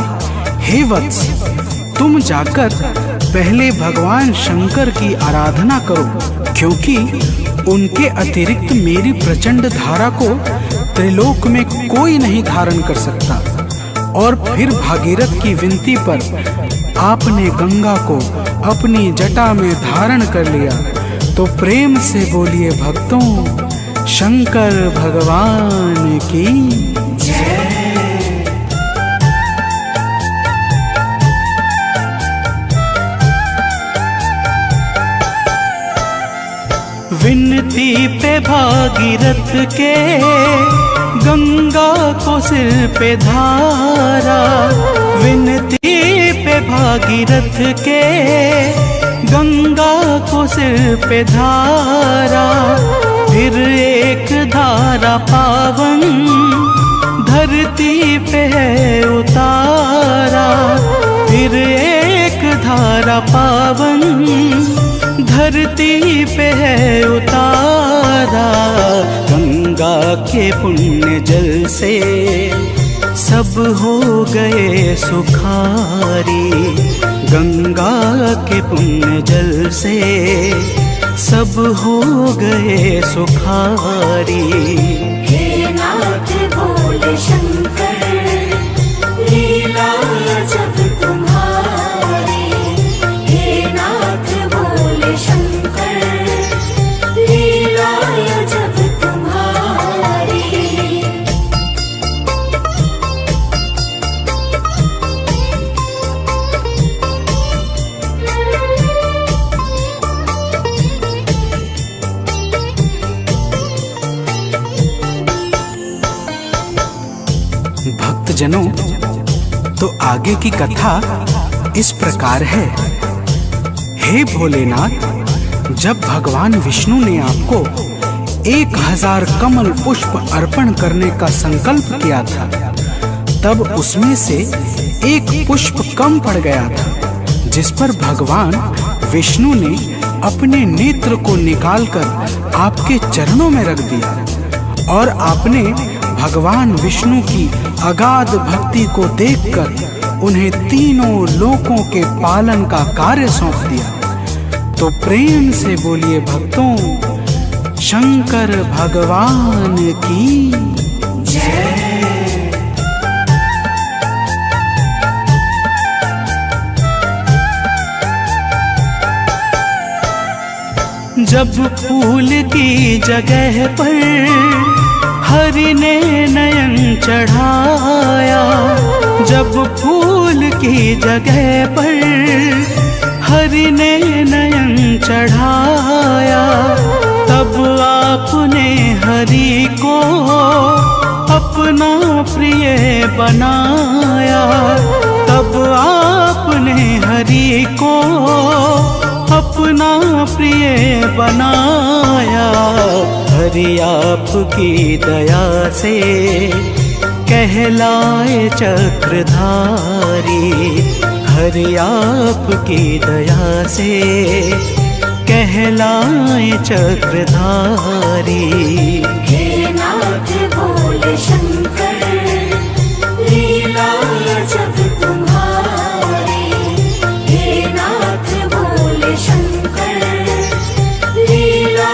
हे वत्स, तुम जाकर पहले भगवान शंकर की आराधना करो, क्योंकि उनके अतिरिक्त मेरी प्रचंड धारा को त्रिलोक में कोई नहीं धारण कर सकता। और फिर भागीरथ की विनती पर आपने गंगा को अपनी जटा में धारण कर लिया। तो प्रेम से बोलिए भक्तों, शंकर भगवान की जय। विनती पे भागीरथ के गंगा को सिर पे धारा। विनती पे भागीरथ के गंगा को सिर पे धारा। फिर एक धारा पावन धरती पे है उतारा। फिर एक धारा पावन धरती पे है उतारा, गंगा के पुण्य जल से सब हो गए सुखारी। गंगा के पुण्य जल से सब हो गए सुखारी। हे नाथ भोले शंकर, लीला जब तुम्हारी। हे नाथ भोले शंकर, लीला जब तुम्हारी। भक्तजनों, तो आगे की कथा इस प्रकार है। हे भोलेनाथ, जब भगवान विष्णु ने आपको 1000 कमल पुष्प अर्पण करने का संकल्प किया था, तब उसमें से एक पुष्प कम पड़ गया था, जिस पर भगवान विष्णु ने अपने नेत्र को निकालकर आपके चरणों में रख दिया और आपने भगवान विष्णु की अगाध भक्ति को देखकर उन्हें तीनों लोकों के पालन का कार्य सौंप दिया। तो प्रेम से बोलिए भक्तों, शंकर भगवान की जय। जब फूल की जगह पर हरि ने नयन चढ़ाया, जब फूल की जगह पर हरि ने नयन चढ़ाया, तब आपने हरि को अपना प्रिय बनाया। तब आपने हरि को अपना प्रिय बनाया। हरि आपकी दया से कहलाए चक्रधारी। हरि आपकी दया से कहलाए चक्रधारी। हे नाथ भोले शंकर, लीला जब तुम्हारी। हे नाथ भोले शंकर, लीला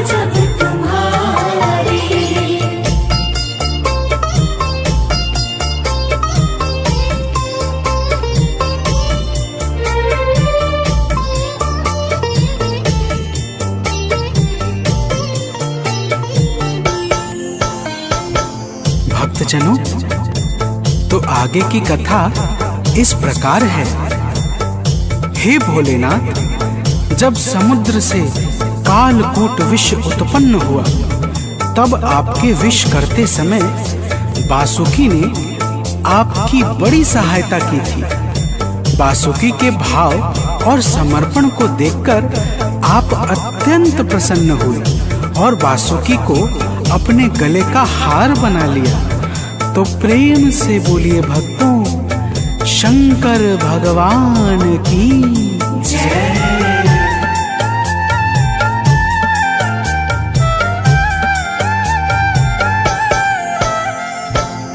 जब तुम्हारी। भक्तजनों, तो आगे की कथा इस प्रकार है। हे भोलेनाथ, जब समुद्र से कालकूट विष उत्पन्न हुआ, तब आपके विष करते समय वासुकी ने आपकी बड़ी सहायता की थी। वासुकी के भाव और समर्पण को देखकर आप अत्यंत प्रसन्न हुए और वासुकी को अपने गले का हार बना लिया। तो प्रेम से बोलिए भक्तों, शंकर भगवान की जय।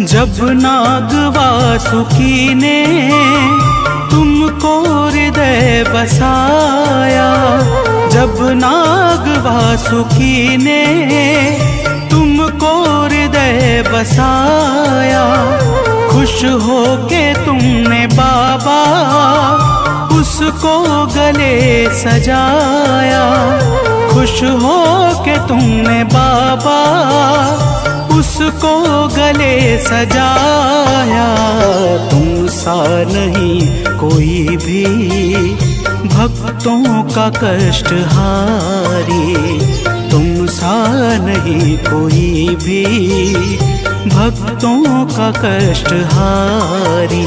जब नाग वासुकी ने तुमको हृदय बसाया, जब नाग वासुकी ने तुमको हृदय बसाया, खुश होके तुमने बाबा उसको गले सजाया। खुश होके तुमने बाबा उसको गले सजाया। तुम सा नहीं कोई भी भक्तों का कष्ट हारी। तुम सा नहीं कोई भी भक्तों का कष्ट हारी।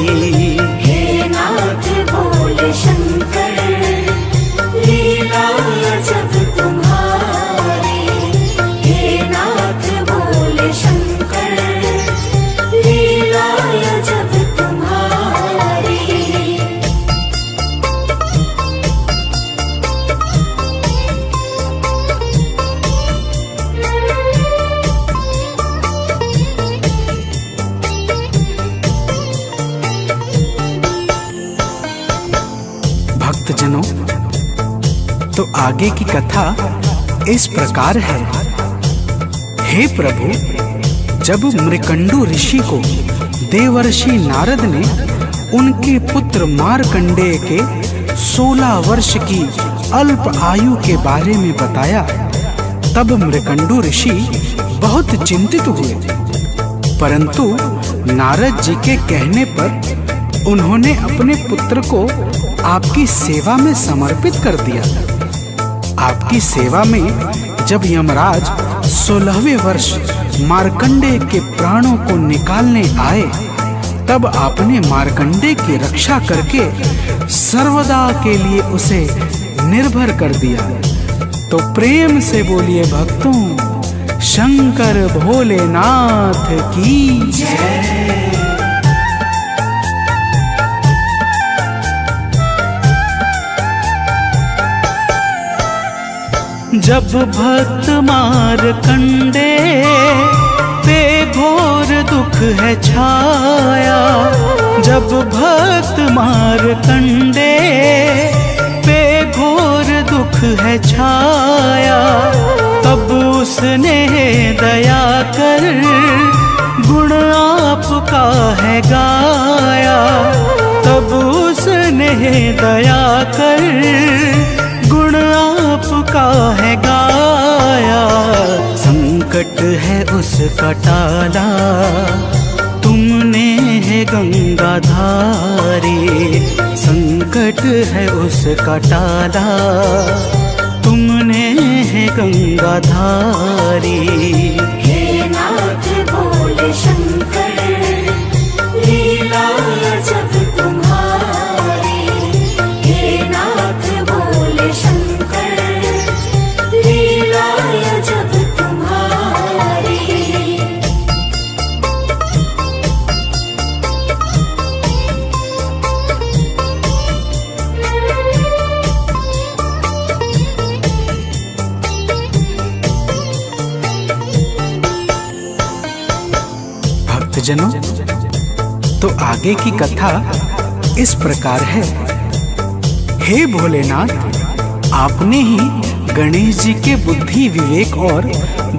हे नाथ भोले शंकर, लीला जब तुम्हारी। हे नाथ भोले शंकर, लीला जब तुम्हारी। आगे की कथा इस प्रकार है। हे प्रभु, जब मृकंडू ऋषि को देवर्षि नारद ने उनके पुत्र मार्कंडेय के 16 वर्ष की अल्प आयु के बारे में बताया, तब मृकंडू ऋषि बहुत चिंतित हुए। परंतु नारद जी के कहने पर उन्होंने अपने पुत्र को आपकी सेवा में समर्पित कर दिया। आपकी सेवा में जब यमराज 16वें वर्ष मार्कंडेय के प्राणों को निकालने आए, तब आपने मार्कंडेय की रक्षा करके सर्वदा के लिए उसे निर्भर कर दिया। तो प्रेम से बोलिए भक्तों, शंकर भोलेनाथ की जय। जब भक्त मार्कंडेय पे घोर दुख है छाया, जब भक्त मार्कंडेय पे घोर दुख है छाया, तब उसने दया कर गुण आपका है गाया। तब उसने दया कर गुण आपका है गाया। संकट है उसका टाला, तुमने है गंगा धारी। संकट है उसका टाला, तुमने है गंगा धारी। हे नाथ भोले शंकर, लीला जब तुम्हारी। हे नाथ भोले शंकर, लीला जब तुम्हारी। भक्तजनों, तो आगे की कथा इस प्रकार है। हे भोलेनाथ, आपने ही गणेश जी के बुद्धि, विवेक और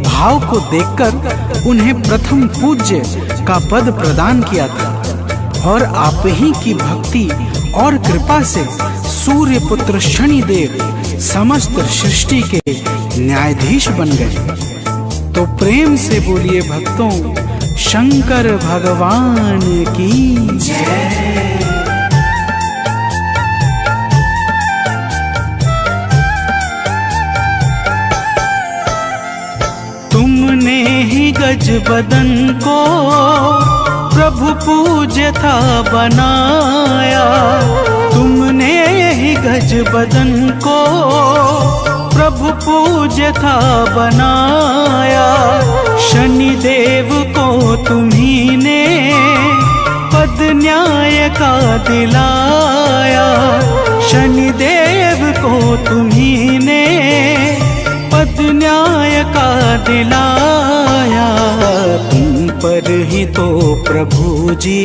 भाव को देखकर उन्हें प्रथम पूज्य का पद प्रदान किया था, और आप ही की भक्ति और कृपा से सूर्य पुत्र शनिदेव समस्त सृष्टि के न्यायाधीश बन गए। तो प्रेम से बोलिए भक्तों, शंकर भगवान की जय। तुमने ही गज बदन को प्रभु पूज्य था बनाया। तुमने ही गज बदन को प्रभु पूज्य था बनाया। शनिदेव को तुम्ही ने पद न्याय का दिलाया। शनिदेव को तुम्ही ने पद न्याय का दिलाया। तुम पर ही तो प्रभु जी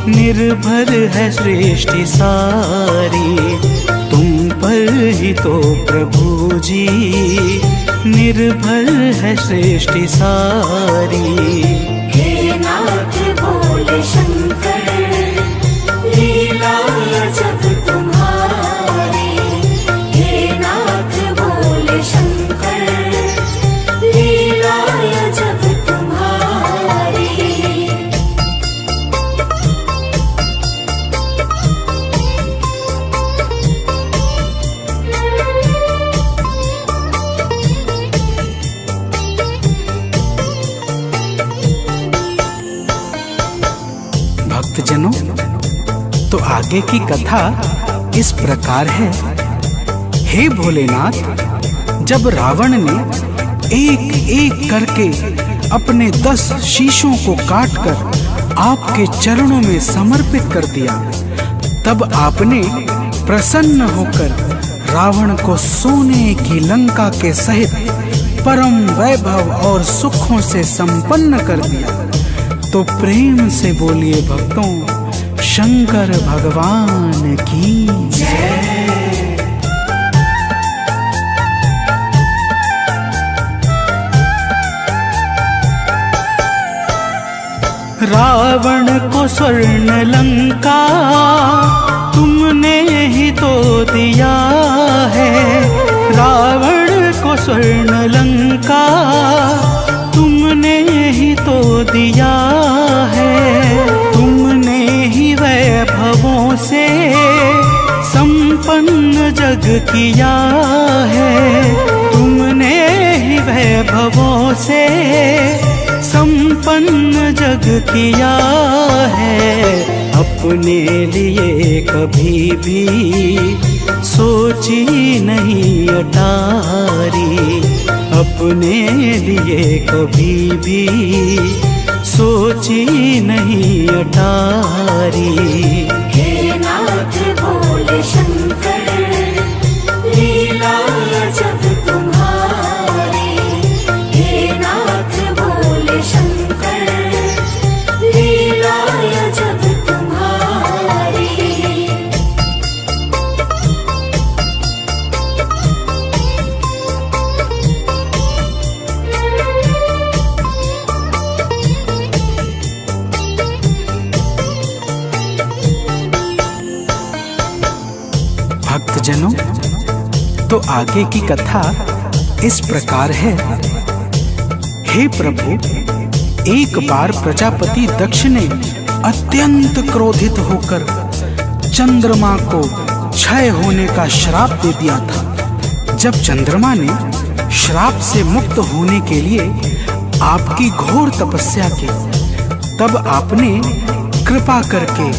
निर्भर है सृष्टि सारी। तुम पर ही तो प्रभु जी निर्भर है सृष्टि सारी। हे नाथ भोले शंकर, लीला जब तुम्हारी। हे नाथ भोले शंकर, लीला जब तुम्हारी। भक्तजनों, तो आगे की कथा इस प्रकार है। हे भोलेनाथ, जब रावण ने एक एक करके अपने 10 शीशों को काटकर आपके चरणों में समर्पित कर दिया, तब आपने प्रसन्न होकर रावण को सोने की लंका के सहित परम वैभव और सुखों से संपन्न कर दिया। तो प्रेम से बोलिए भक्तों, शंकर भगवान की जय। रावण को स्वर्ण लंका तुमने ही तो दिया है। रावण को स्वर्ण लंका तुमने ही तो दिया है। तुमने ही वैभवों से संपन्न जग किया है। तुमने ही वैभवों से संपन्न जग किया है। अपने लिए कभी भी सोची नहीं अटारी। अपने लिए कभी भी सोची नहीं अटारी। हे नाथ भोले शंकर लीला जब तुम्हारी। हे नाथ भोले शंकर लीला जब तुम्हारी। भक्तजनों, तो आगे की कथा इस प्रकार है। हे प्रभु, एक बार प्रजापति दक्ष ने अत्यंत क्रोधित होकर चंद्रमा को क्षय होने का श्राप दे दिया था। जब चंद्रमा ने श्राप से मुक्त होने के लिए आपकी घोर तपस्या की, तब आपने कृपा करके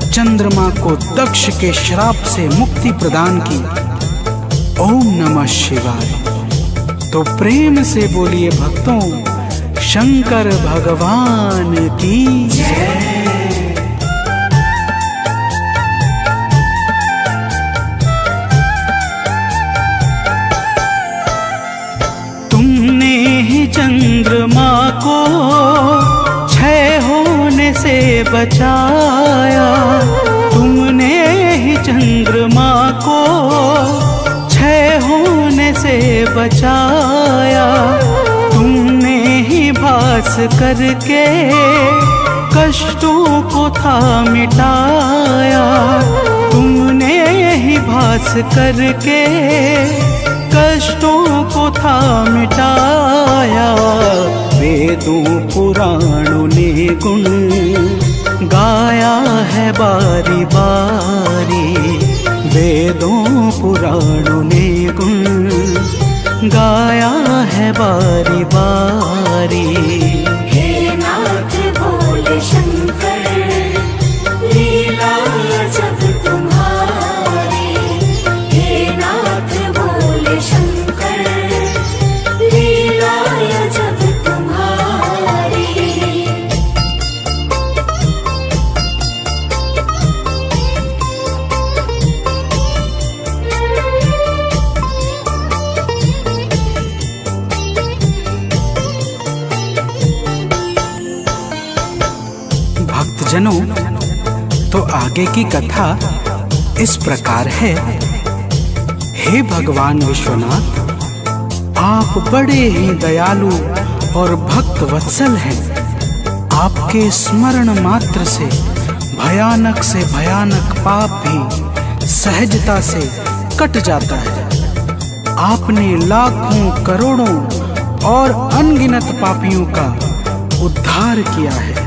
चंद्रमा को दक्ष के श्राप से मुक्ति प्रदान की। ओम नमः शिवाय। तो प्रेम से बोलिए भक्तों, शंकर भगवान की जय। तुमने ही चंद्रमा को क्षय होने से बचाया। तुमने ही चंद्रमा को क्षय होने से बचाया। तुमने ही भास करके कष्टों को था मिटाया। तुमने ही भास करके कष्टों को था मिटाया। वेदों पुराणों ने गुण गाया है बारी बारी। वेदों पुराणों ने गुण गाया है बारी बारी। हे नाथ भोले शंकर लीला जब तुम्हारी। हे नाथ भोले शंकर लीला जब तुम्हारी। भक्तजनों, तो आगे की कथा इस प्रकार है। हे भगवान विश्वनाथ, आप बड़े ही दयालु और भक्त वत्सल हैं। आपके स्मरण मात्र से भयानक पाप भी सहजता से कट जाता है। आपने लाखों करोड़ों और अनगिनत पापियों का उद्धार किया है।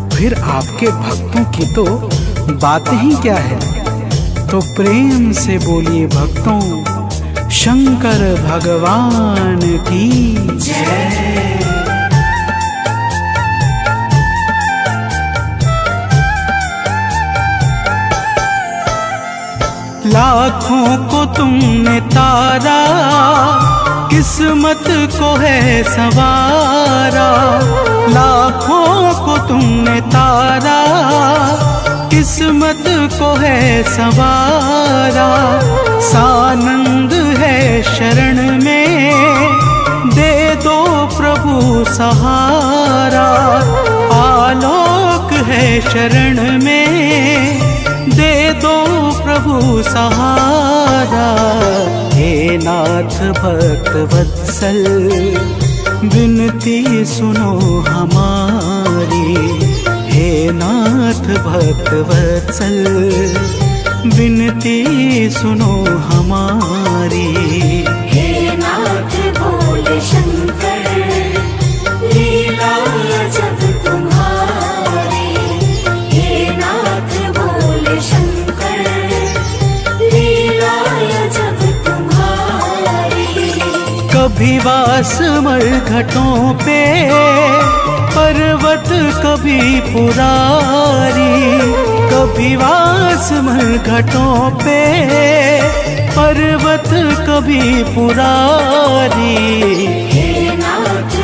फिर आपके भक्तों की तो बात ही क्या है। तो प्रेम से बोलिए भक्तों, शंकर भगवान की जय। लाखों को तुमने तारा, किस्मत को है संवारा। लाखों को तुमने तारा, किस्मत को है संवारा। सानंद है शरण में, दे दो प्रभु सहारा। आलोक है शरण में, दे दो प्रभु सहारा। हे नाथ भक्त वत्सल, विनती सुनो हमारी। हे नाथ भक्त वत्सल विनती सुनो हमारी। हे नाथ भोले शंकर लीला अजब तुम्हारी। हे नाथ भोले शंकर लीला अजब तुम्हारी। कभी वास मरघटों पे पर्वत कभी पुरारी। कभी वास मरघटों पे पर्वत कभी पुरारी। हे नाथ